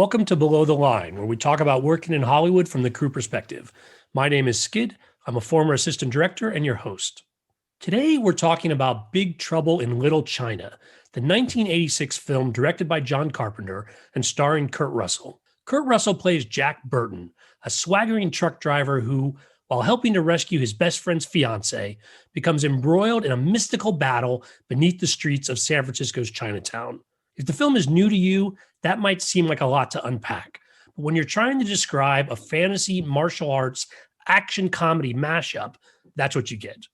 Welcome to Below the Line, where we talk about working in Hollywood from the crew perspective. My name is Skid. I'm a former assistant director and your host. Today, we're talking about Big Trouble in Little China, the 1986 film directed by John Carpenter and starring Kurt Russell. Kurt Russell plays Jack Burton, a swaggering truck driver who, while helping to rescue his best friend's fiancée, becomes embroiled in a mystical battle beneath the streets of San Francisco's Chinatown. If the film is new to you, that might seem like a lot to unpack. But when you're trying to describe a fantasy, martial arts, action comedy mashup, that's what you get.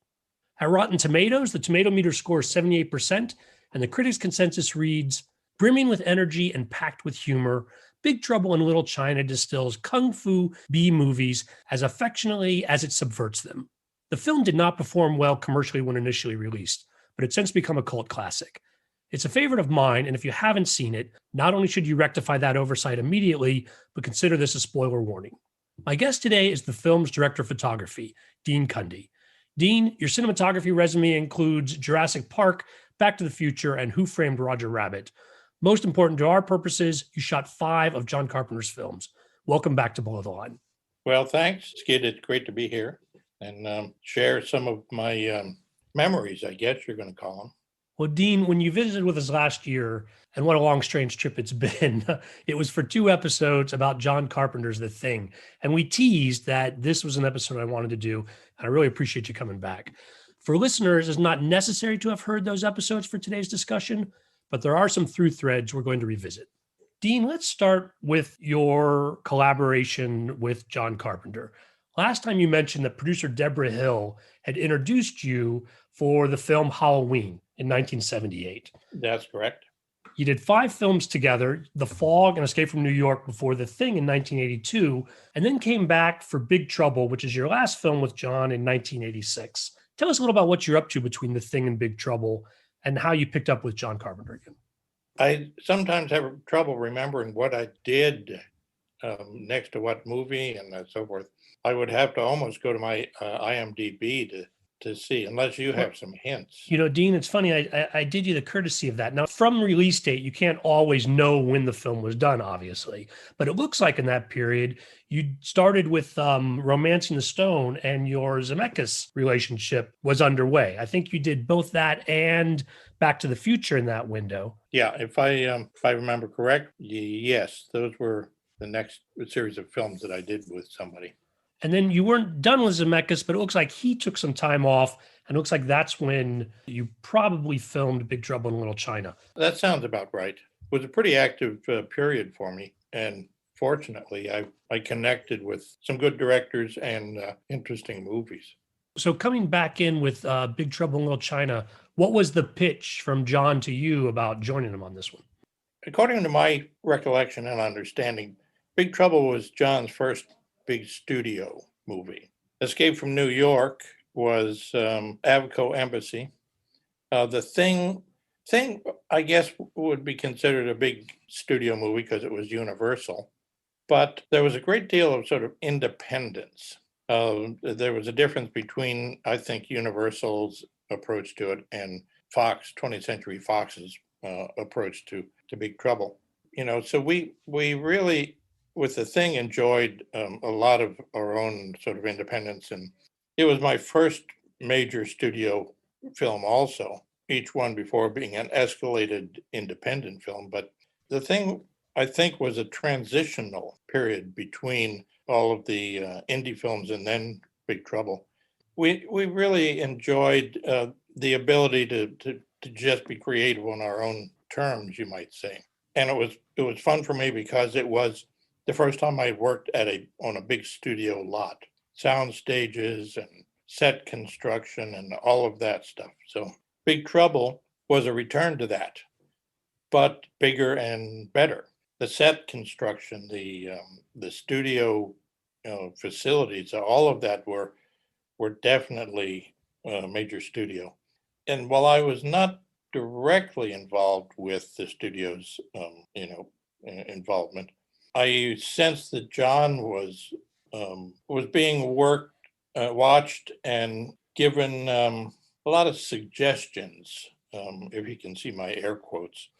At Rotten Tomatoes, the tomato meter scores 78%, and the critics' consensus reads, brimming with energy and packed with humor, Big Trouble in Little China distills kung fu B movies as affectionately as it subverts them. The film did not perform well commercially when initially released, but it's since become a cult classic. It's a favorite of mine, and if you haven't seen it, not only should you rectify that oversight immediately, but consider this a spoiler warning. My guest today is the film's director of photography, Dean Cundey. Dean, your cinematography resume includes Jurassic Park, Back to the Future, and Who Framed Roger Rabbit. Most important to our purposes, you shot 5 of John Carpenter's films. Welcome back to Below the Line. Well, thanks, Skid. It's great to be here and share some of my memories, I guess you're going to call them. Well, Dean, when you visited with us last year, and what a long, strange trip it's been, it was for 2 episodes about John Carpenter's The Thing. And we teased that this was an episode I wanted to do, and I really appreciate you coming back. For listeners, it's not necessary to have heard those episodes for today's discussion, but there are some through threads we're going to revisit. Dean, let's start with your collaboration with John Carpenter. Last time you mentioned that producer Deborah Hill had introduced you for the film Halloween in 1978. That's correct. You did 5 films together, The Fog and Escape from New York before The Thing in 1982, and then came back for Big Trouble, which is your last film with John in 1986. Tell us a little about what you're up to between The Thing and Big Trouble and how you picked up with John Carpenter again. I sometimes have trouble remembering what I did next to what movie and so forth. I would have to almost go to my IMDb to see, unless you have some hints. You know, Dean, it's funny, I did you the courtesy of that. Now, from release date, you can't always know when the film was done, obviously, but it looks like in that period, you started with Romancing the Stone and your Zemeckis relationship was underway. I think you did both that and Back to the Future in that window. Yeah, if I remember correct, yes, those were the next series of films that I did with somebody. And then you weren't done with Zemeckis, but it looks like he took some time off, and it looks like that's when you probably filmed Big Trouble in Little China. That sounds about right. It was a pretty active period for me, and fortunately, I connected with some good directors and interesting movies. So coming back in with Big Trouble in Little China, what was the pitch from John to you about joining him on this one? According to my recollection and understanding, Big Trouble was John's first big studio movie. Escape from New York was Avco Embassy. The Thing, I guess, would be considered a big studio movie because it was Universal. But there was a great deal of sort of independence. There was a difference between, I think, Universal's approach to it and Fox, 20th Century Fox's approach to Big Trouble. You know, so we really, with The Thing, enjoyed a lot of our own sort of independence. And it was my first major studio film also, each one before being an escalated independent film. But The Thing, I think, was a transitional period between all of the indie films and then Big Trouble. We really enjoyed the ability to just be creative on our own terms, you might say. And it was fun for me because it was the first time I worked on a big studio lot, sound stages and set construction and all of that stuff. So Big Trouble was a return to that, but bigger and better. The set construction, the studio facilities, all of that were definitely a major studio. And while I was not directly involved with the studio's involvement, I sensed that John was being watched and given a lot of suggestions, if you can see my air quotes,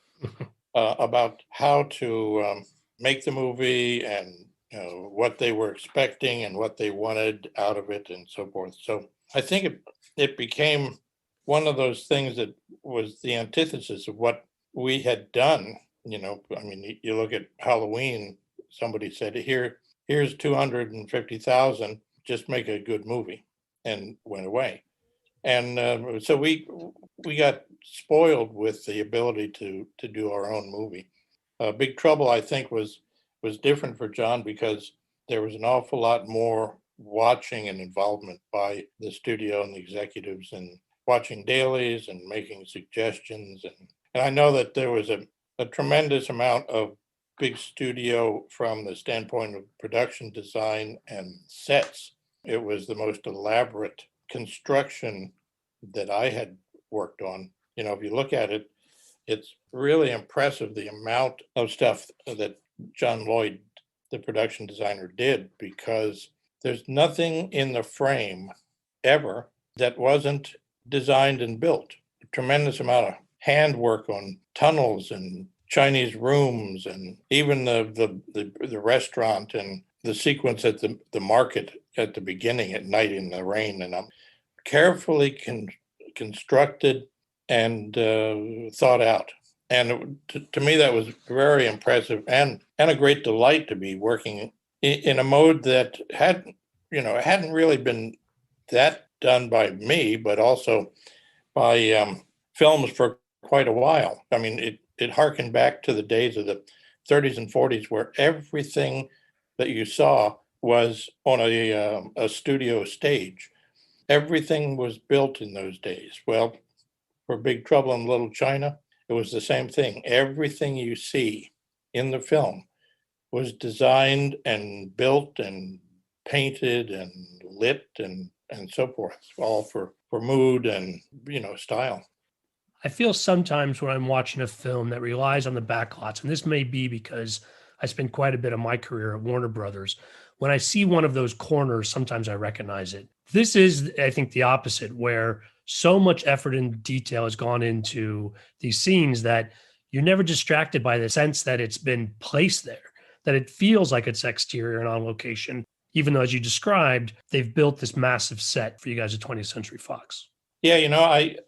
about how to make the movie and what they were expecting and what they wanted out of it and so forth. So I think it became one of those things that was the antithesis of what we had done. I mean, you look at Halloween, somebody said, here's 250,000, just make a good movie, and went away. And so we got spoiled with the ability to do our own movie. Big Trouble, I think, was different for John because there was an awful lot more watching and involvement by the studio and the executives, and watching dailies and making suggestions. And I know that there was a tremendous amount of big studio from the standpoint of production design and sets. It was the most elaborate construction that I had worked on. If you look at it, it's really impressive the amount of stuff that John Lloyd, the production designer, did, because there's nothing in the frame ever that wasn't designed and built. A tremendous amount of handwork on tunnels and Chinese rooms, and even the restaurant and the sequence at the market at the beginning at night in the rain, and carefully constructed and thought out. And to me, that was very impressive and a great delight to be working in a mode that hadn't really been that done by me, but also by films for quite a while. I mean, it harkened back to the days of the 30s and 40s, where everything that you saw was on a studio stage. Everything was built in those days. Well, for Big Trouble in Little China, it was the same thing. Everything you see in the film was designed and built and painted and lit and so forth, all for mood and style. I feel sometimes when I'm watching a film that relies on the backlots, and this may be because I spent quite a bit of my career at Warner Brothers, when I see one of those corners, sometimes I recognize it. This is, I think, the opposite, where so much effort and detail has gone into these scenes that you're never distracted by the sense that it's been placed there, that it feels like it's exterior and on location, even though, as you described, they've built this massive set for you guys at 20th Century Fox. Yeah,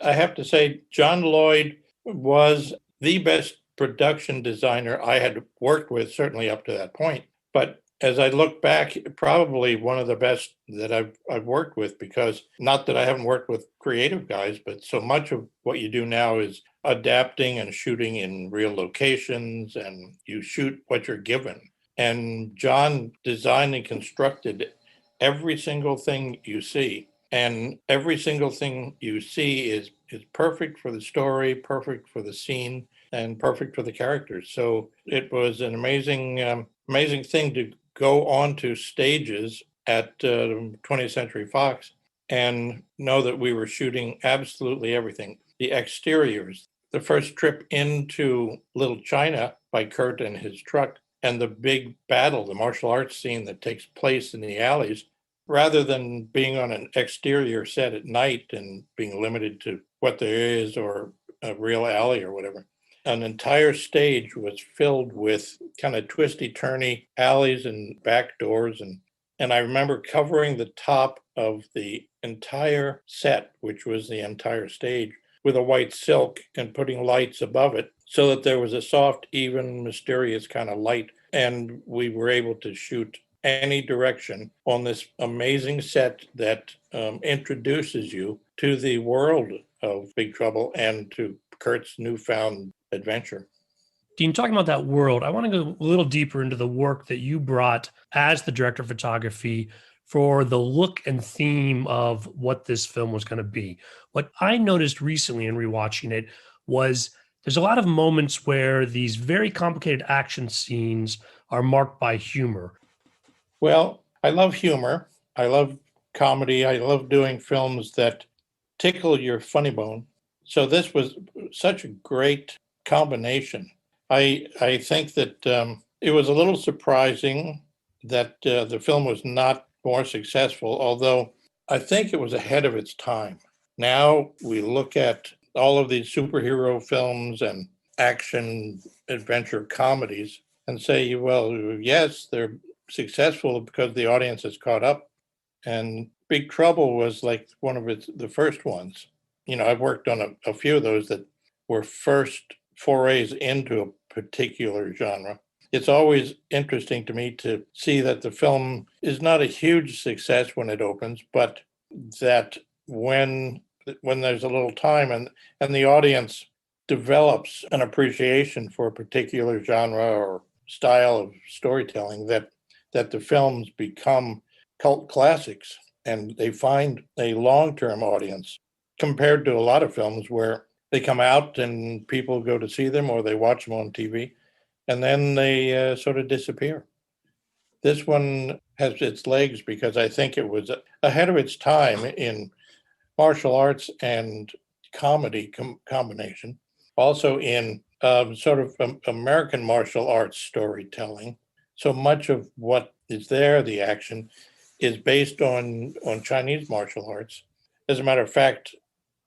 I have to say, John Lloyd was the best production designer I had worked with, certainly up to that point. But as I look back, probably one of the best that I've worked with, because not that I haven't worked with creative guys, but so much of what you do now is adapting and shooting in real locations, and you shoot what you're given. And John designed and constructed every single thing you see. And every single thing you see is perfect for the story, perfect for the scene, and perfect for the characters. So it was an amazing thing to go onto stages at 20th Century Fox and know that we were shooting absolutely everything. The exteriors, the first trip into Little China by Kurt and his truck, and the big battle, the martial arts scene that takes place in the alleys, rather than being on an exterior set at night and being limited to what there is or a real alley or whatever. An entire stage was filled with kind of twisty, turny alleys and back doors. And I remember covering the top of the entire set, which was the entire stage, with a white silk and putting lights above it so that there was a soft, even, mysterious kind of light. And we were able to shoot any direction on this amazing set that introduces you to the world of Big Trouble and to Kurt's newfound adventure. Dean, talking about that world, I want to go a little deeper into the work that you brought as the director of photography for the look and theme of what this film was going to be. What I noticed recently in rewatching it was there's a lot of moments where these very complicated action scenes are marked by humor. Well, I love humor. I love comedy. I love doing films that tickle your funny bone. So this was such a great combination. I think that it was a little surprising that the film was not more successful, although I think it was ahead of its time. Now we look at all of these superhero films and action adventure comedies, and say, well, yes, they're successful because the audience has caught up. And Big Trouble was like one of the first ones. I've worked on a few of those that were first forays into a particular genre. It's always interesting to me to see that the film is not a huge success when it opens, but that when there's a little time and the audience develops an appreciation for a particular genre or style of storytelling, that the films become cult classics and they find a long-term audience compared to a lot of films where they come out and people go to see them or they watch them on TV and then they sort of disappear. This one has its legs because I think it was ahead of its time in martial arts and comedy combination, also in sort of American martial arts storytelling. So much of what is there, the action, is based on Chinese martial arts. As a matter of fact,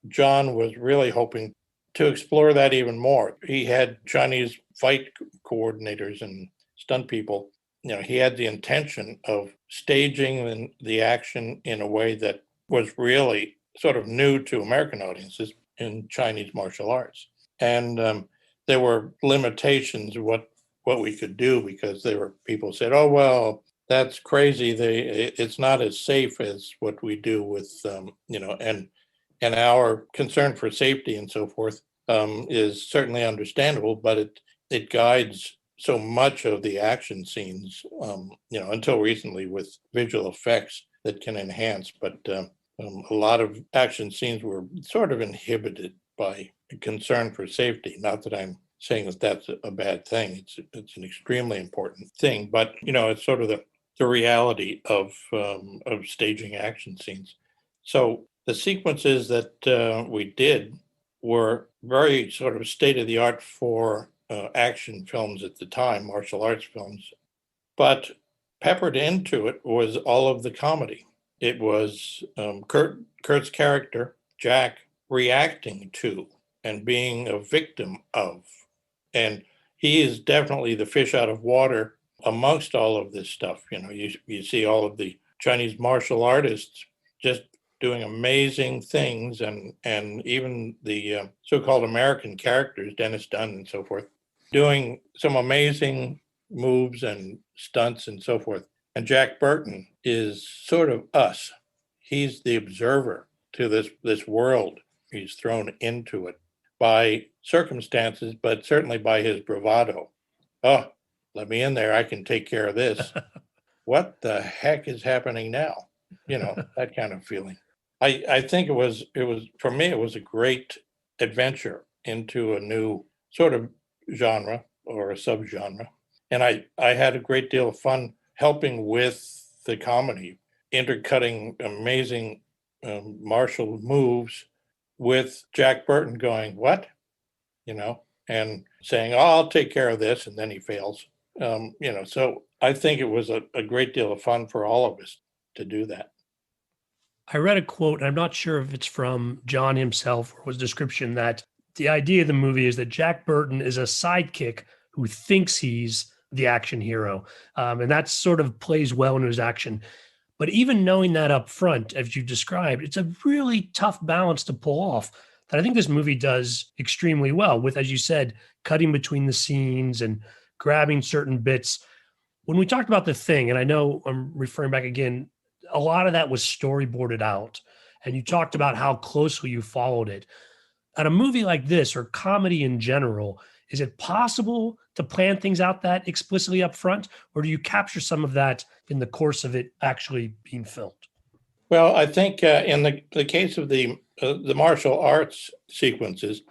John was really hoping to explore that even more. He had Chinese fight coordinators and stunt people. He had the intention of staging the action in a way that was really sort of new to American audiences in Chinese martial arts. And there were limitations of what we could do because there were people said, "Oh well, that's crazy. It's not as safe as what we do with and our concern for safety and so forth is certainly understandable, but it guides so much of the action scenes, until recently with visual effects that can enhance. But a lot of action scenes were sort of inhibited by concern for safety. Not that I'm saying that that's a bad thing. It's an extremely important thing, but it's sort of the reality of staging action scenes. So the sequences that we did were very sort of state of the art for action films at the time, martial arts films. But peppered into it was all of the comedy. It was Kurt's character, Jack, reacting to and being a victim of. And he is definitely the fish out of water amongst all of this stuff. You see all of the Chinese martial artists just doing amazing things, and even the so-called American characters, Dennis Dunn and so forth, doing some amazing moves and stunts and so forth. And Jack Burton is sort of us. He's the observer to this world. He's thrown into it by circumstances, but certainly by his bravado. Oh, let me in there. I can take care of this. What the heck is happening now? That kind of feeling. I think it was for me, it was a great adventure into a new sort of genre or a subgenre. And I had a great deal of fun helping with the comedy, intercutting amazing martial moves with Jack Burton going, what? And saying, oh, I'll take care of this. And then he fails. So I think it was a great deal of fun for all of us to do that. I read a quote, and I'm not sure if it's from John himself or was a description that the idea of the movie is that Jack Burton is a sidekick who thinks he's the action hero. And that sort of plays well into his action. But even knowing that up front, as you described, it's a really tough balance to pull off that I think this movie does extremely well with, as you said, cutting between the scenes and grabbing certain bits. When we talked about The Thing, and I know I'm referring back again, a lot of that was storyboarded out. And you talked about how closely you followed it. On a movie like this or comedy in general, is it possible to plan things out that explicitly up front, or do you capture some of that in the course of it actually being filmed? Well, I think in the case of the martial arts sequences,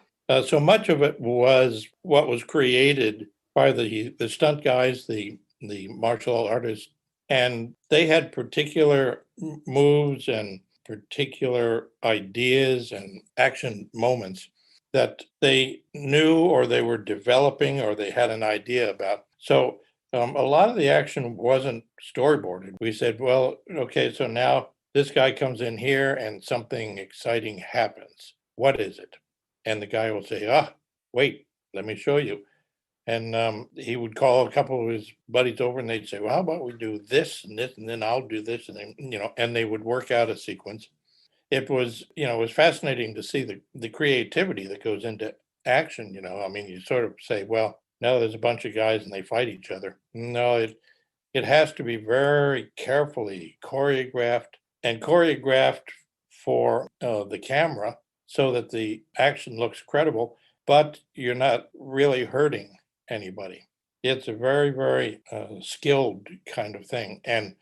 so much of it was what was created by the stunt guys, the martial artists, and they had particular moves and particular ideas and action moments that they knew or they were developing or they had an idea about. So a lot of the action wasn't storyboarded. We said, well, okay, so now this guy comes in here and something exciting happens. What is it? And the guy will say, wait, let me show you. And he would call a couple of his buddies over and they'd say, well, how about we do this, and then I'll do this. And then, and they would work out a sequence. It was, it was fascinating to see the creativity that goes into action. I mean, you sort of say, well, no, there's a bunch of guys and they fight each other. No, it has to be very carefully choreographed for the camera so that the action looks credible, but you're not really hurting anybody. It's a very, very skilled kind of thing. And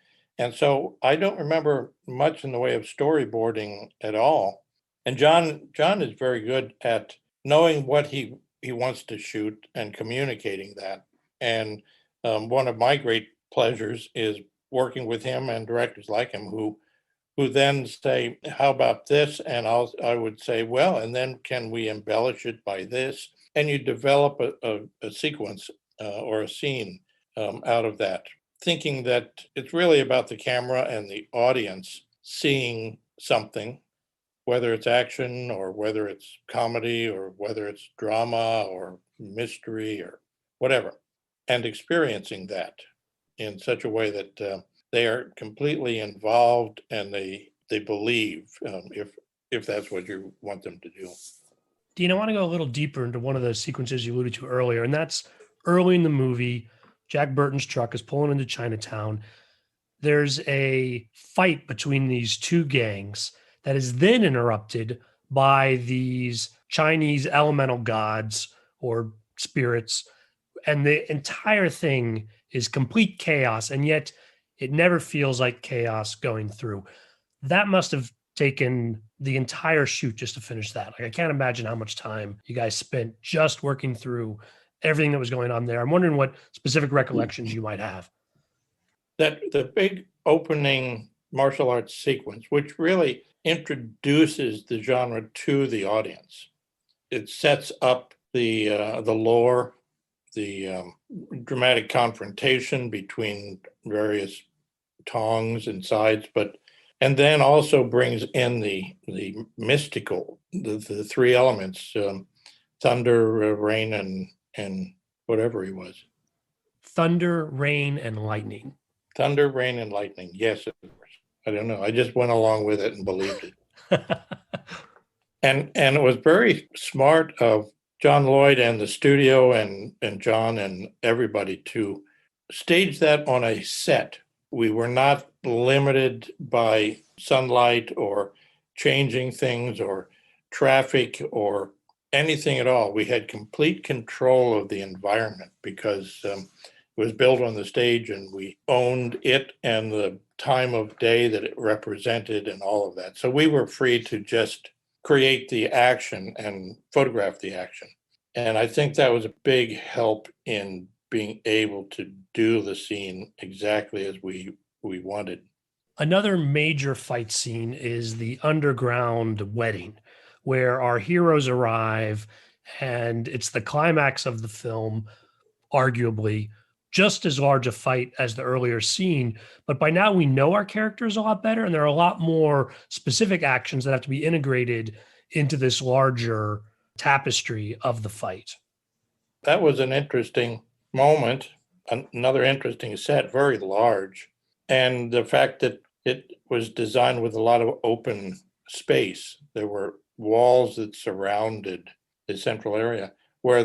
so I don't remember much in the way of storyboarding at all. And John is very good at knowing what he wants to shoot and communicating that. And one of my great pleasures is working with him and directors like him who then say, how about this? And I would say, well, and then can we embellish it by this? And you develop a sequence or a scene out of that, thinking that it's really about the camera and the audience seeing something, whether it's action or whether it's comedy or whether it's drama or mystery or whatever, and experiencing that in such a way that they are completely involved and they believe if that's what you want them to do. Dean, I want to go a little deeper into one of the sequences you alluded to earlier, and that's early in the movie. Jack Burton's truck is pulling into Chinatown. There's a fight between these two gangs that is then interrupted by these Chinese elemental gods or spirits. And the entire thing is complete chaos. And yet it never feels like chaos going through. That must have taken the entire shoot just to finish that. Like, I can't imagine how much time you guys spent just working through everything that was going on there. I'm wondering what specific recollections you might have. That the big opening martial arts sequence, which really introduces the genre to the audience. It sets up the lore, the dramatic confrontation between various tongs and sides, and then also brings in the mystical, the three elements, thunder, rain, and whatever he was. Thunder, rain, and lightning. Thunder, rain, and lightning. Yes, of course. I don't know. I just went along with it and believed it. And it was very smart of John Lloyd and the studio and John and everybody to stage that on a set. We were not limited by sunlight or changing things or traffic or anything at all. We had complete control of the environment because it was built on the stage and we owned it and the time of day that it represented and all of that. So we were free to just create the action and photograph the action. And I think that was a big help in being able to do the scene exactly as we wanted. Another major fight scene is the underground wedding, where our heroes arrive, and it's the climax of the film, arguably just as large a fight as the earlier scene. But by now we know our characters a lot better, and there are a lot more specific actions that have to be integrated into this larger tapestry of the fight. That was an interesting moment, another interesting set, very large. And the fact that it was designed with a lot of open space. There were walls that surrounded the central area where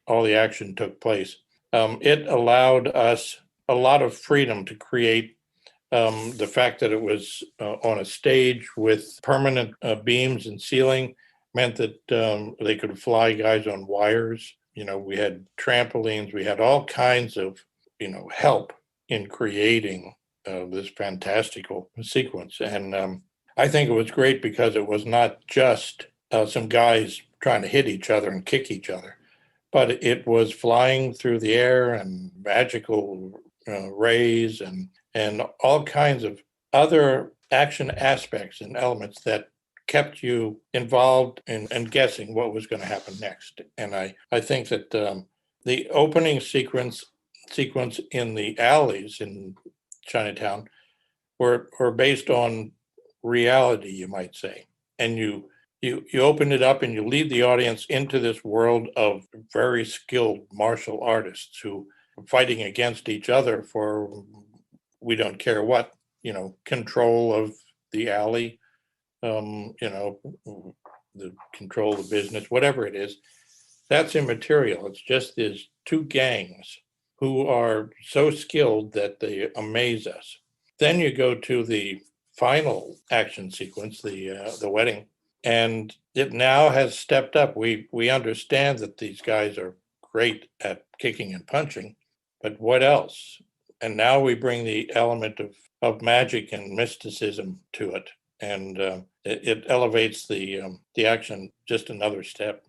all the action took place. It allowed us a lot of freedom to create. The fact that it was on a stage with permanent beams and ceiling meant that they could fly guys on wires. We had trampolines, we had all kinds of, help in creating this fantastical sequence. And I think it was great because it was not just some guys trying to hit each other and kick each other, but it was flying through the air and magical rays and all kinds of other action aspects and elements that kept you involved in guessing what was going to happen next. And I think that the opening sequence in the alleys in Chinatown were based on reality, you might say. And you you open it up and you lead the audience into this world of very skilled martial artists who are fighting against each other for we don't care what, control of the alley, the control of the business, whatever it is. That's immaterial. It's just these two gangs who are so skilled that they amaze us. Then you go to the final action sequence, the wedding, and it now has stepped up. We understand that these guys are great at kicking and punching, but what else? And now we bring the element of magic and mysticism to it, and it elevates the action just another step.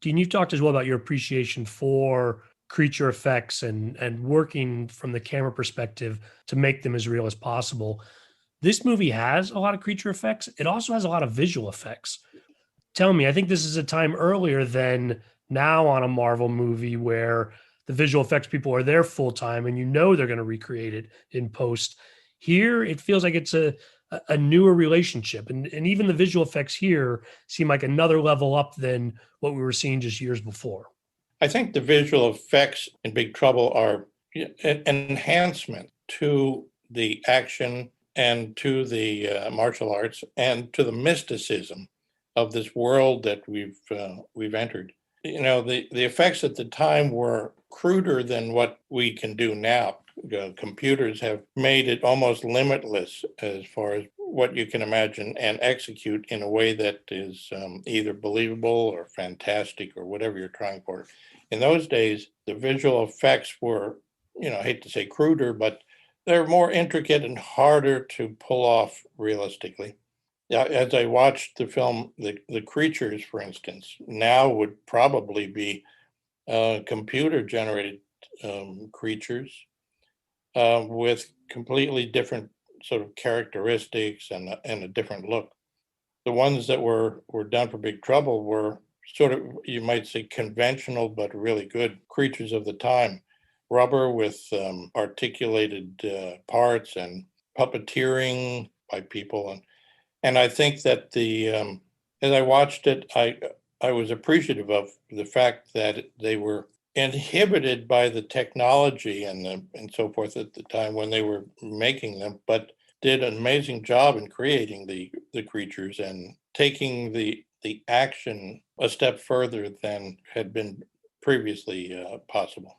Dean, you've talked as well about your appreciation for creature effects and working from the camera perspective to make them as real as possible. This movie has a lot of creature effects. It also has a lot of visual effects. Tell me, I think this is a time earlier than now on a Marvel movie where the visual effects people are there full time and they're going to recreate it in post. Here, it feels like it's a newer relationship. And even the visual effects here seem like another level up than what we were seeing just years before. I think the visual effects in Big Trouble are an enhancement to the action and to the martial arts and to the mysticism of this world that we've entered. The effects at the time were cruder than what we can do now. Computers have made it almost limitless as far as what you can imagine and execute in a way that is either believable or fantastic or whatever you're trying for. In those days, the visual effects were, I hate to say cruder, but they're more intricate and harder to pull off realistically. As I watched the film, the creatures, for instance, now would probably be computer-generated creatures with completely different sort of characteristics and a different look. The ones that were done for Big Trouble were sort of, you might say, conventional but really good creatures of the time. Rubber with articulated parts and puppeteering by people, and I think that as I watched it, I was appreciative of the fact that they were inhibited by the technology and so forth at the time when they were making them, but did an amazing job in creating the creatures and taking the action a step further than had been previously possible.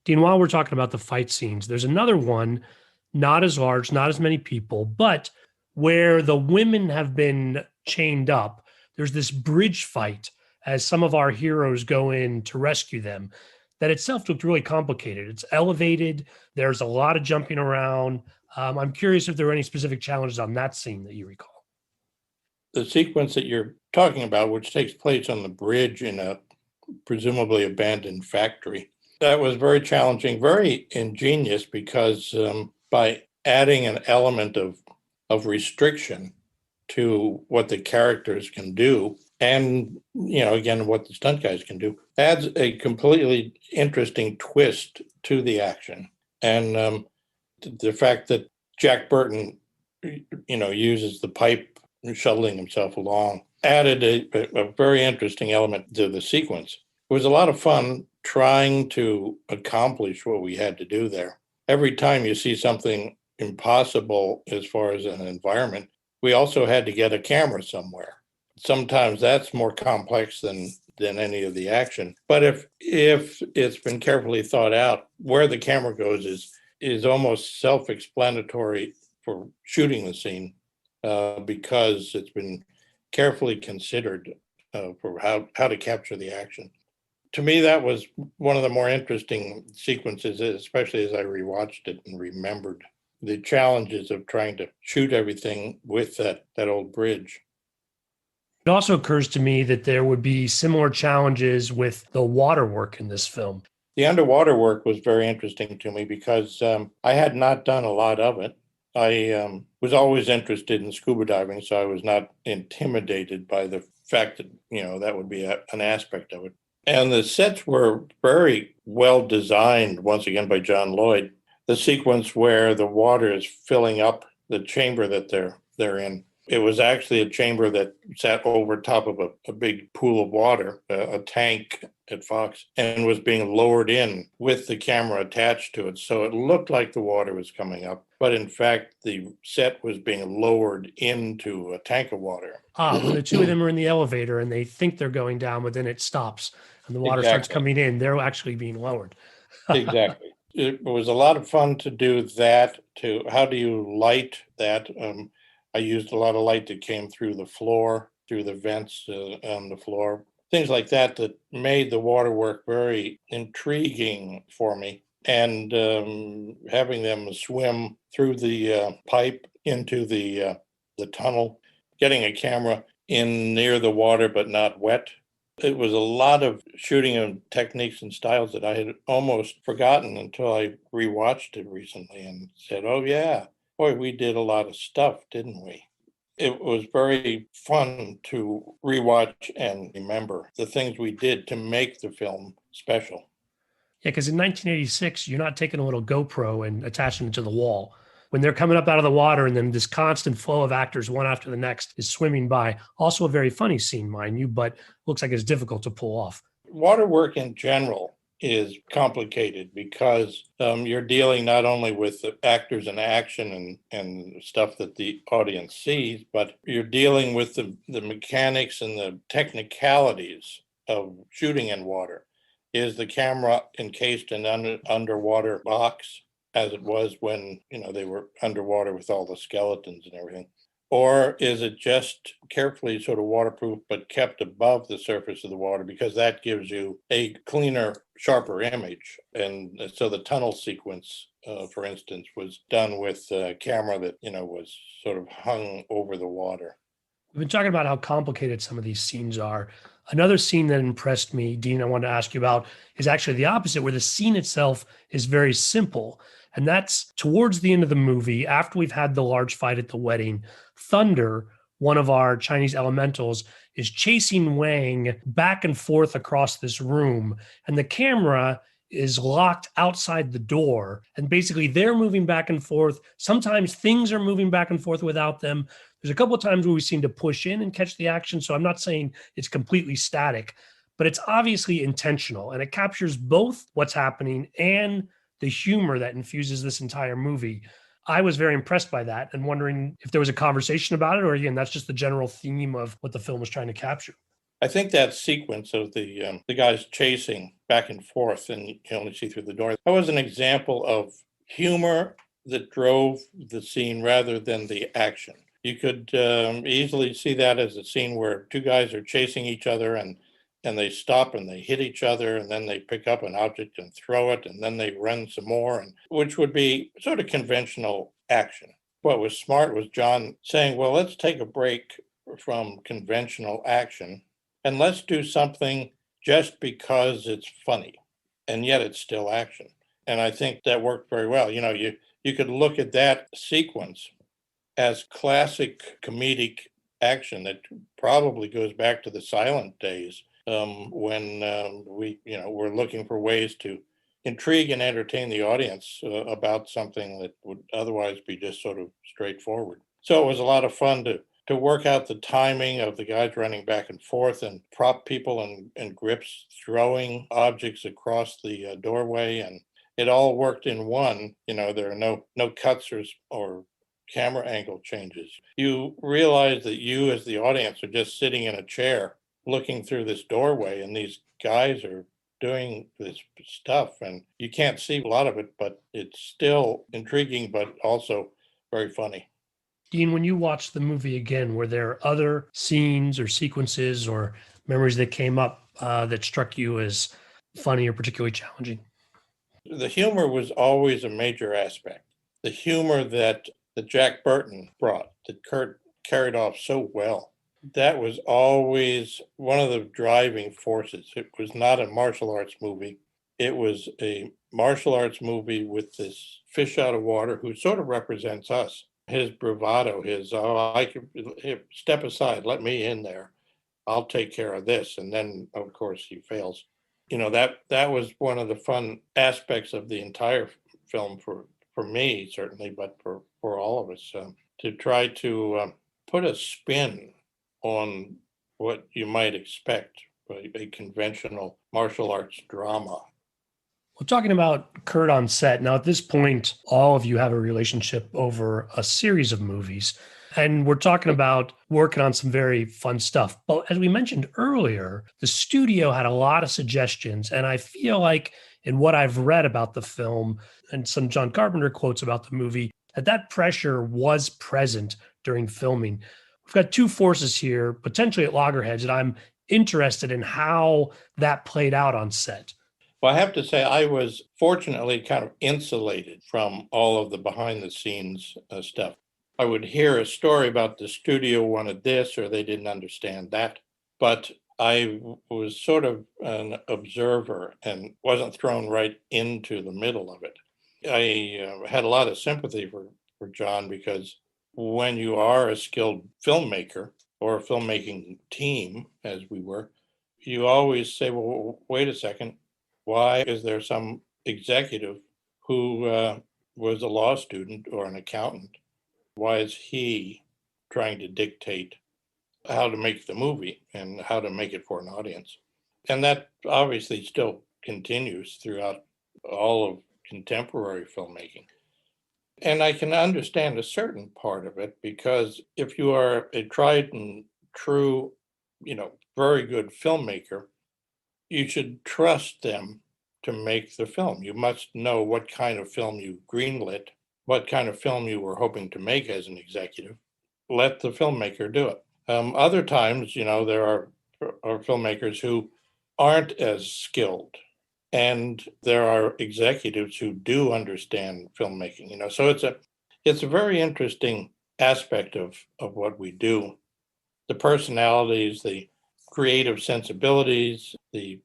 Dean, while we're talking about the fight scenes, there's another one, not as large, not as many people, but where the women have been chained up. There's this bridge fight as some of our heroes go in to rescue them. That itself looked really complicated. It's elevated. There's a lot of jumping around. I'm curious if there were any specific challenges on that scene that you recall. The sequence that you're talking about, which takes place on the bridge in a presumably abandoned factory, that was very challenging, very ingenious, because by adding an element of restriction to what the characters can do, and again what the stunt guys can do, adds a completely interesting twist to the action. And the fact that Jack Burton, uses the pipe shuttling himself along, added a very interesting element to the sequence. It was a lot of fun trying to accomplish what we had to do there. Every time you see something impossible as far as an environment, we also had to get a camera somewhere. Sometimes that's more complex than any of the action. But if it's been carefully thought out, where the camera goes is almost self-explanatory for shooting the scene, because it's been carefully considered for how to capture the action. To me, that was one of the more interesting sequences, especially as I rewatched it and remembered the challenges of trying to shoot everything with that old bridge. It also occurs to me that there would be similar challenges with the water work in this film. The underwater work was very interesting to me because I had not done a lot of it. I was always interested in scuba diving, so I was not intimidated by the fact that, that would be an aspect of it. And the sets were very well designed, once again, by John Lloyd. The sequence where the water is filling up the chamber that they're in, It was actually a chamber that sat over top of a big pool of water, a tank at Fox, and was being lowered in with the camera attached to it. So it looked like the water was coming up, but in fact, the set was being lowered into a tank of water. When the two of them are in the elevator and they think they're going down, but then it stops and the water starts Exactly. coming in, they're actually being lowered. Exactly. It was a lot of fun to do that. To how do you light that? I used a lot of light that came through the floor, through the vents on the floor, things like that that made the water work very intriguing for me. And having them swim through the pipe into the tunnel, getting a camera in near the water but not wet. It was a lot of shooting and techniques and styles that I had almost forgotten until I rewatched it recently and said, oh, yeah, boy, we did a lot of stuff, didn't we? It was very fun to rewatch and remember the things we did to make the film special. Yeah, because in 1986, you're not taking a little GoPro and attaching it to the wall. When they're coming up out of the water and then this constant flow of actors, one after the next, is swimming by. Also, a very funny scene, mind you, but looks like it's difficult to pull off. Water work in general is complicated because you're dealing not only with the actors in action and stuff that the audience sees, but you're dealing with the mechanics and the technicalities of shooting in water. Is the camera encased in an underwater box, as it was when they were underwater with all the skeletons and everything? Or is it just carefully sort of waterproof, but kept above the surface of the water because that gives you a cleaner, sharper image? And so the tunnel sequence, for instance, was done with a camera that, was sort of hung over the water. We've been talking about how complicated some of these scenes are. Another scene that impressed me, Dean, I wanted to ask you about is actually the opposite, where the scene itself is very simple. And that's towards the end of the movie, after we've had the large fight at the wedding. Thunder, one of our Chinese elementals, is chasing Wang back and forth across this room. And the camera is locked outside the door. And basically, they're moving back and forth. Sometimes things are moving back and forth without them. There's a couple of times where we seem to push in and catch the action. So I'm not saying it's completely static, but it's obviously intentional and it captures both what's happening and the humor that infuses this entire movie. I was very impressed by that and wondering if there was a conversation about it, or again, that's just the general theme of what the film was trying to capture. I think that sequence of the guys chasing back and forth, and you can only see through the door, that was an example of humor that drove the scene rather than the action. You could easily see that as a scene where two guys are chasing each other and they stop and they hit each other and then they pick up an object and throw it and then they run some more, and which would be sort of conventional action. What was smart was John saying, well, let's take a break from conventional action and let's do something just because it's funny and yet it's still action. And I think that worked very well. You could look at that sequence as classic comedic action that probably goes back to the silent days, when we were looking for ways to intrigue and entertain the audience about something that would otherwise be just sort of straightforward. So it was a lot of fun to work out the timing of the guys running back and forth and prop people and grips throwing objects across the doorway, and it all worked in one. There are no cuts or camera angle changes. You realize that you as the audience are just sitting in a chair looking through this doorway and these guys are doing this stuff and you can't see a lot of it, but it's still intriguing but also very funny. Dean, when you watched the movie again, were there other scenes or sequences or memories that came up that struck you as funny or particularly challenging? The humor was always a major aspect. The humor that Jack Burton brought, that Kurt carried off so well, that was always one of the driving forces. It was not a martial arts movie. It was a martial arts movie with this fish out of water who sort of represents us. His bravado, I could step aside, let me in there. I'll take care of this. And then, of course, he fails. That was one of the fun aspects of the entire film for me, certainly, but for all of us, to try to put a spin on what you might expect a conventional martial arts drama. We're talking about Kurt on set. Now, at this point, all of you have a relationship over a series of movies. And we're talking about working on some very fun stuff. But as we mentioned earlier, the studio had a lot of suggestions. And I feel like in what I've read about the film and some John Carpenter quotes about the movie, that pressure was present during filming. We've got two forces here, potentially at loggerheads, and I'm interested in how that played out on set. Well, I have to say, I was fortunately kind of insulated from all of the behind the scenes stuff. I would hear a story about the studio wanted this or they didn't understand that, but I was sort of an observer and wasn't thrown right into the middle of it. I had a lot of sympathy for John because when you are a skilled filmmaker or a filmmaking team, as we were, you always say, well, wait a second, why is there some executive who was a law student or an accountant? Why is he trying to dictate how to make the movie and how to make it for an audience? And that obviously still continues throughout all of contemporary filmmaking. And I can understand a certain part of it because if you are a tried and true, very good filmmaker, you should trust them to make the film. You must know what kind of film you greenlit, what kind of film you were hoping to make as an executive. Let the filmmaker do it. Other times, there are filmmakers who aren't as skilled, and there are executives who do understand filmmaking. So it's a very interesting aspect of what we do. The personalities, the creative sensibilities, the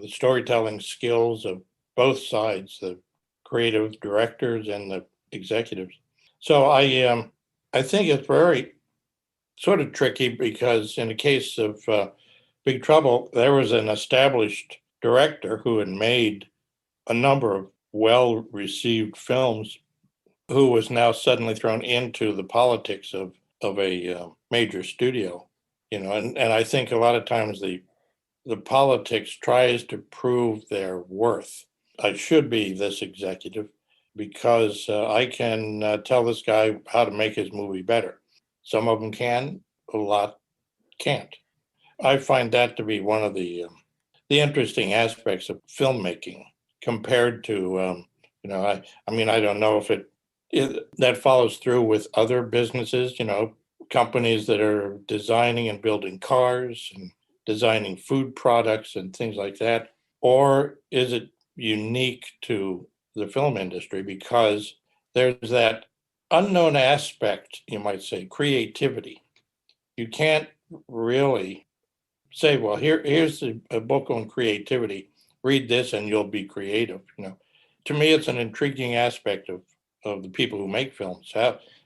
storytelling skills of both sides, the creative directors and the executives. So I think it's very sort of tricky because in the case of Big Trouble, there was an established director who had made a number of well-received films who was now suddenly thrown into the politics of a major studio. And I think a lot of times the politics tries to prove their worth. I should be this executive because I can tell this guy how to make his movie better. Some of them can, a lot can't. I find that to be one of the interesting aspects of filmmaking compared to, I mean, I don't know if that follows through with other businesses, companies that are designing and building cars and designing food products and things like that? Or is it unique to the film industry because there's that unknown aspect, you might say, creativity. You can't really say, well, here's a book on creativity. Read this and you'll be creative. To me, it's an intriguing aspect of the people who make films.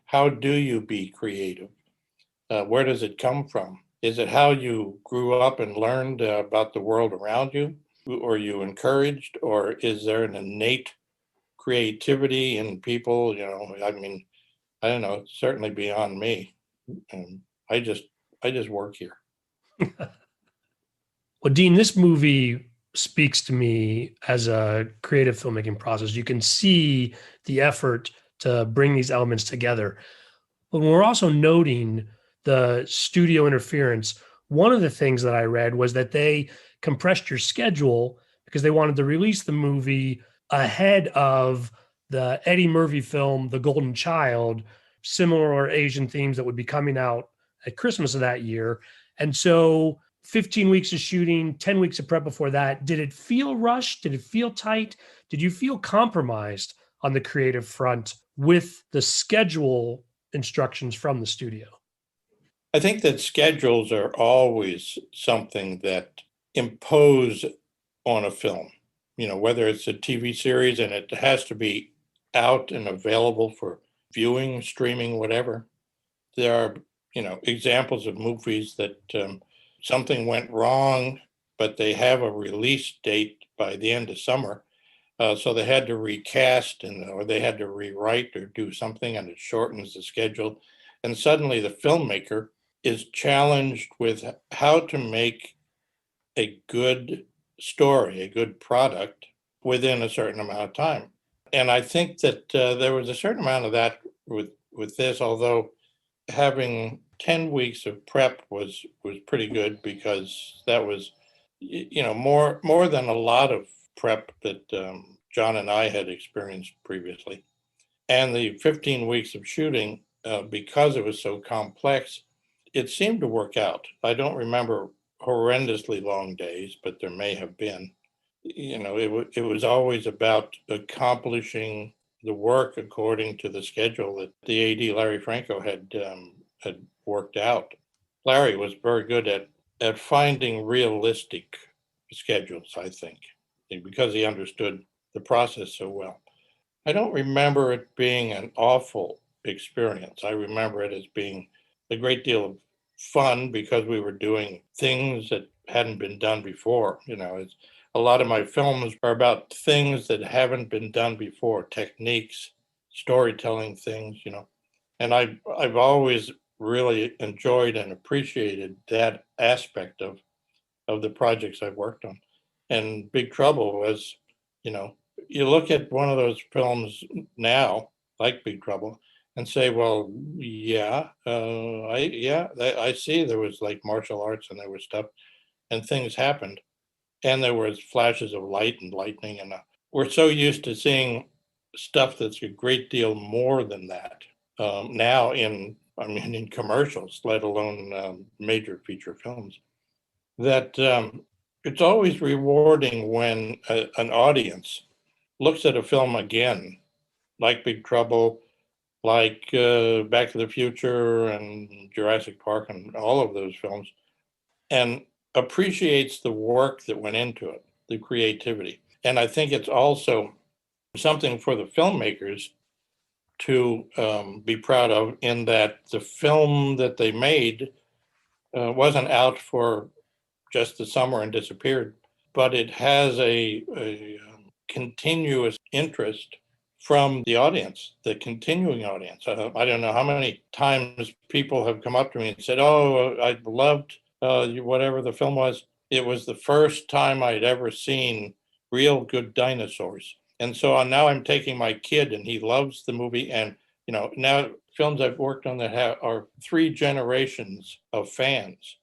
How do you be creative? Where does it come from? Is it how you grew up and learned about the world around you? Or you encouraged? Or is there an innate creativity in people? I mean, I don't know, it's certainly beyond me. And I just work here. Well, Dean, this movie speaks to me as a creative filmmaking process. You can see the effort to bring these elements together. But when we're also noting the studio interference, one of the things that I read was that they compressed your schedule because they wanted to release the movie ahead of the Eddie Murphy film, The Golden Child, similar Asian themes that would be coming out at Christmas of that year. And so 15 weeks of shooting, 10 weeks of prep before that. Did it feel rushed? Did it feel tight? Did you feel compromised on the creative front with the schedule instructions from the studio? I think that schedules are always something that impose on a film, whether it's a TV series and it has to be out and available for viewing, streaming, whatever. There are, examples of movies that something went wrong, but they have a release date by the end of summer. So they had to recast or they had to rewrite or do something and it shortens the schedule. And suddenly the filmmaker is challenged with how to make a good story, a good product within a certain amount of time. And I think that there was a certain amount of that with this, although having 10 weeks of prep was pretty good, because that was more than a lot of prep that John and I had experienced previously. And the 15 weeks of shooting, because it was so complex, it seemed to work out. I don't remember horrendously long days, but there may have been. It was always about accomplishing the work according to the schedule that the AD Larry Franco had worked out. Larry was very good at finding realistic schedules, I think, because he understood the process so well. I don't remember it being an awful experience. I remember it as being a great deal of fun because we were doing things that hadn't been done before. A lot of my films are about things that haven't been done before, techniques, storytelling things. And I've always really enjoyed and appreciated that aspect of the projects I've worked on. And Big Trouble was, you know, you look at one of those films now, like Big Trouble, and say, well, yeah, I see there was like martial arts and there was stuff and things happened, and there was flashes of light and lightning, and we're so used to seeing stuff that's a great deal more than that now in commercials, let alone major feature films, that it's always rewarding when an audience looks at a film again, like Big Trouble, like Back to the Future and Jurassic Park and all of those films, and appreciates the work that went into it, the creativity. And I think it's also something for the filmmakers to be proud of, in that the film that they made wasn't out for just the summer and disappeared, but it has a continuous interest from the audience, the continuing audience. I don't know how many times people have come up to me and said, "Oh, I loved whatever the film was. It was the first time I'd ever seen real good dinosaurs." And so now I'm taking my kid, and he loves the movie. And now films I've worked on that are 3 generations of fans.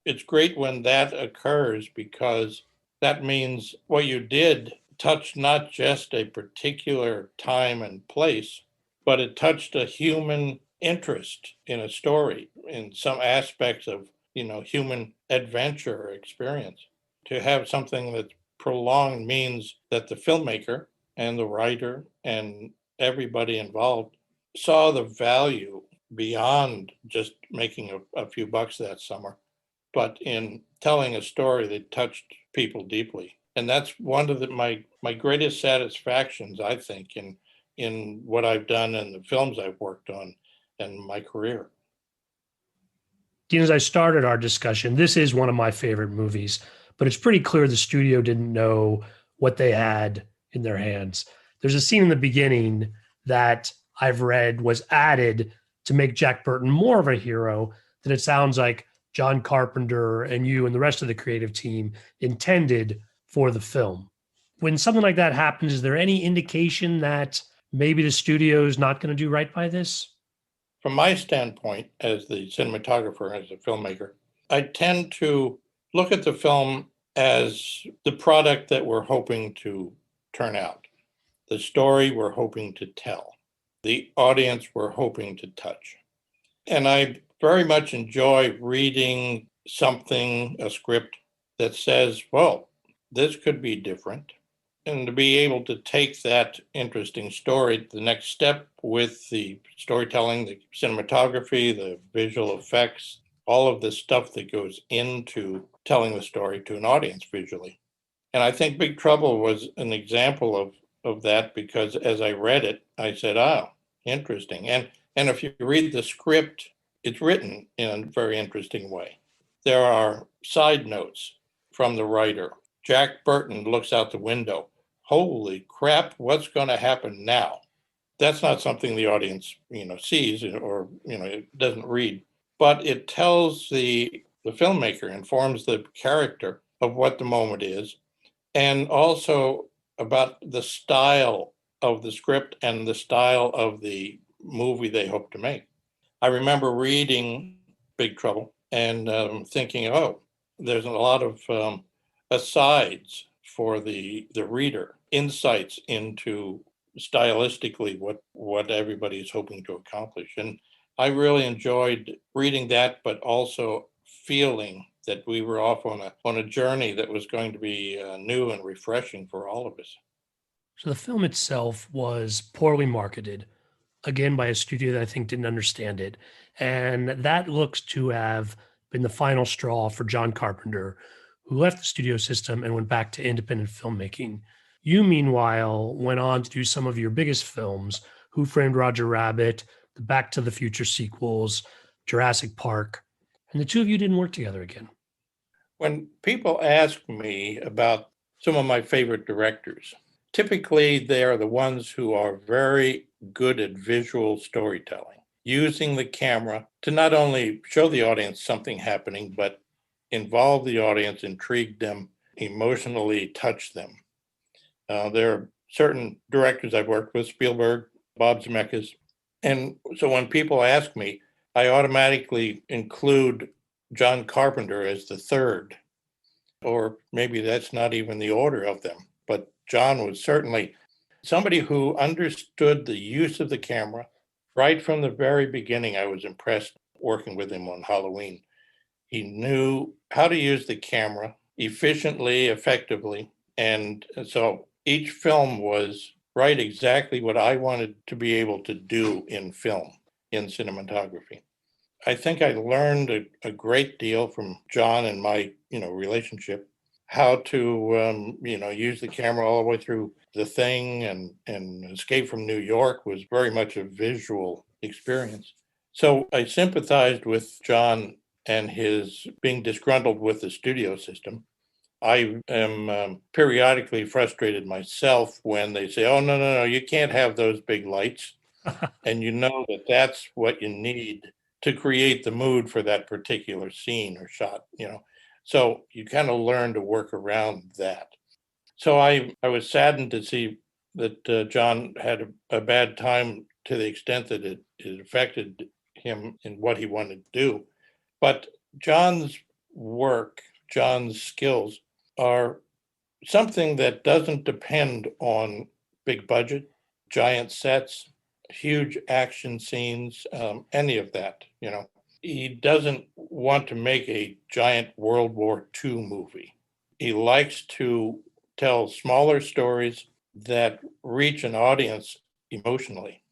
It's great when that occurs, because that means what you did touched not just a particular time and place, but it touched a human interest in a story, in some aspects of human adventure or experience. To have something that's prolonged means that the filmmaker and the writer and everybody involved saw the value beyond just making a few bucks that summer, but in telling a story that touched people deeply. And that's one of my greatest satisfactions, I think, in what I've done and the films I've worked on in my career. Dean, as I started our discussion, this is one of my favorite movies, but it's pretty clear the studio didn't know what they had in their hands. There's a scene in the beginning that I've read was added to make Jack Burton more of a hero than it sounds like John Carpenter and you and the rest of the creative team intended for the film. When something like that happens, is there any indication that maybe the studio is not going to do right by this? From my standpoint, as the cinematographer, as a filmmaker, I tend to look at the film as the product that we're hoping to turn out, the story we're hoping to tell, the audience we're hoping to touch. And I very much enjoy reading something, a script that says, well, this could be different. And to be able to take that interesting story to the next step with the storytelling, the cinematography, the visual effects, all of the stuff that goes into telling the story to an audience visually. And I think Big Trouble was an example of that, because as I read it, I said, oh, interesting. And if you read the script, it's written in a very interesting way. There are side notes from the writer. Jack Burton looks out the window. Holy crap, what's going to happen now? That's not something the audience, sees or, it doesn't read, but it tells the filmmaker, informs the character of what the moment is, and also about the style of the script and the style of the movie they hope to make. I remember reading Big Trouble and thinking, oh, there's a lot of asides for the reader, insights into stylistically what everybody's hoping to accomplish. And I really enjoyed reading that, but also feeling that we were off on a journey that was going to be new and refreshing for all of us. So the film itself was poorly marketed, again by a studio that I think didn't understand it. And that looks to have been the final straw for John Carpenter, who left the studio system and went back to independent filmmaking. You, meanwhile, went on to do some of your biggest films: Who Framed Roger Rabbit, the Back to the Future sequels, Jurassic Park, and the two of you didn't work together again. When people ask me about some of my favorite directors, typically they are the ones who are very good at visual storytelling, using the camera to not only show the audience something happening, but involve the audience, intrigue them, emotionally touch them. There are certain directors I've worked with, Spielberg, Bob Zemeckis. And so when people ask me, I automatically include John Carpenter as the third, or maybe that's not even the order of them. But John was certainly somebody who understood the use of the camera right from the very beginning. I was impressed working with him on Halloween. He knew how to use the camera efficiently, effectively. And so each film was right exactly what I wanted to be able to do in film, in cinematography. I think I learned a great deal from John and my, relationship, how to, use the camera all the way through The Thing, and Escape from New York was very much a visual experience. So I sympathized with John and his being disgruntled with the studio system. I am periodically frustrated myself when they say, oh, no, no, no, you can't have those big lights. And you know that that's what you need to create the mood for that particular scene or shot. So you kind of learn to work around that. So I was saddened to see that John had a bad time to the extent that it affected him in what he wanted to do. But John's work, John's skills are something that doesn't depend on big budget, giant sets, huge action scenes, any of that. He doesn't want to make a giant World War II movie. He likes to tell smaller stories that reach an audience emotionally.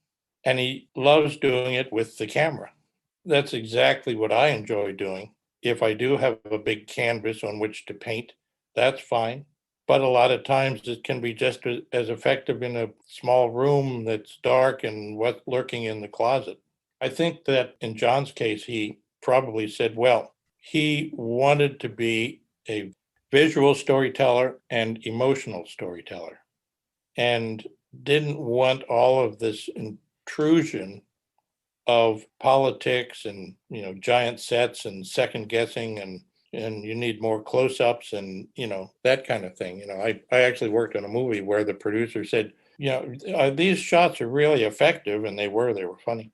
And he loves doing it with the camera. That's exactly what I enjoy doing. If I do have a big canvas on which to paint, that's fine. But a lot of times it can be just as effective in a small room that's dark and what's lurking in the closet. I think that in John's case, he probably said, well, he wanted to be a visual storyteller and emotional storyteller, and didn't want all of this intrusion of politics and giant sets and second guessing, and you need more close-ups and that kind of thing. I actually worked on a movie where the producer said, these shots are really effective, and they were funny,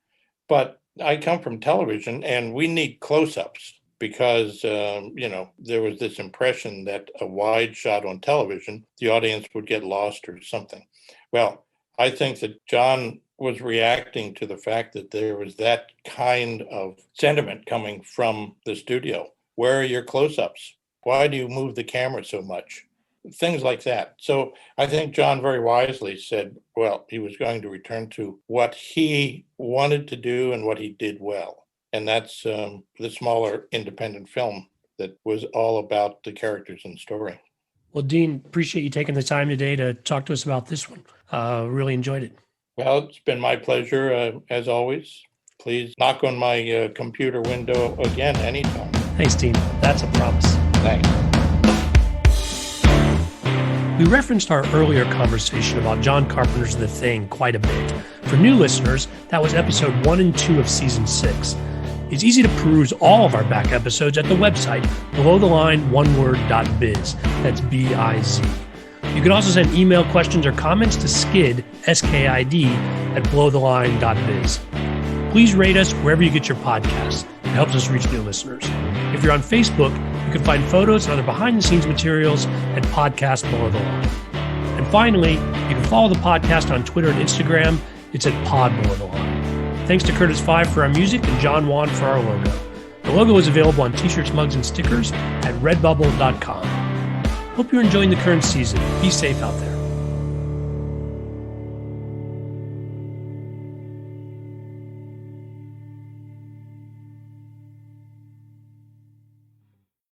but I come from television and we need close-ups because there was this impression that a wide shot on television, the audience would get lost or something. Well, I think that John was reacting to the fact that there was that kind of sentiment coming from the studio. Where are your close-ups? Why do you move the camera so much? Things like that. So I think John very wisely said, well, he was going to return to what he wanted to do and what he did well. And that's the smaller independent film that was all about the characters and story. Well, Dean, appreciate you taking the time today to talk to us about this one. Really enjoyed it. Well, it's been my pleasure, as always. Please knock on my computer window again anytime. Thanks, Dean. That's a promise. Thanks. We referenced our earlier conversation about John Carpenter's The Thing quite a bit. For new listeners, that was episode 1 and 2 of season 6. It's easy to peruse all of our back episodes at the website, belowtheline.oneword.biz. That's B-I-Z. You can also send email questions or comments to skid, S-K-I-D, at belowtheline.biz. Please rate us wherever you get your podcasts. It helps us reach new listeners. If you're on Facebook, you can find photos and other behind-the-scenes materials at Podcast Below the Line. And finally, you can follow the podcast on Twitter and Instagram. It's at Pod Below the Line. Thanks to Curtis Five for our music and John Wan for our logo. The logo is available on t-shirts, mugs, and stickers at redbubble.com. Hope you're enjoying the current season. Be safe out there.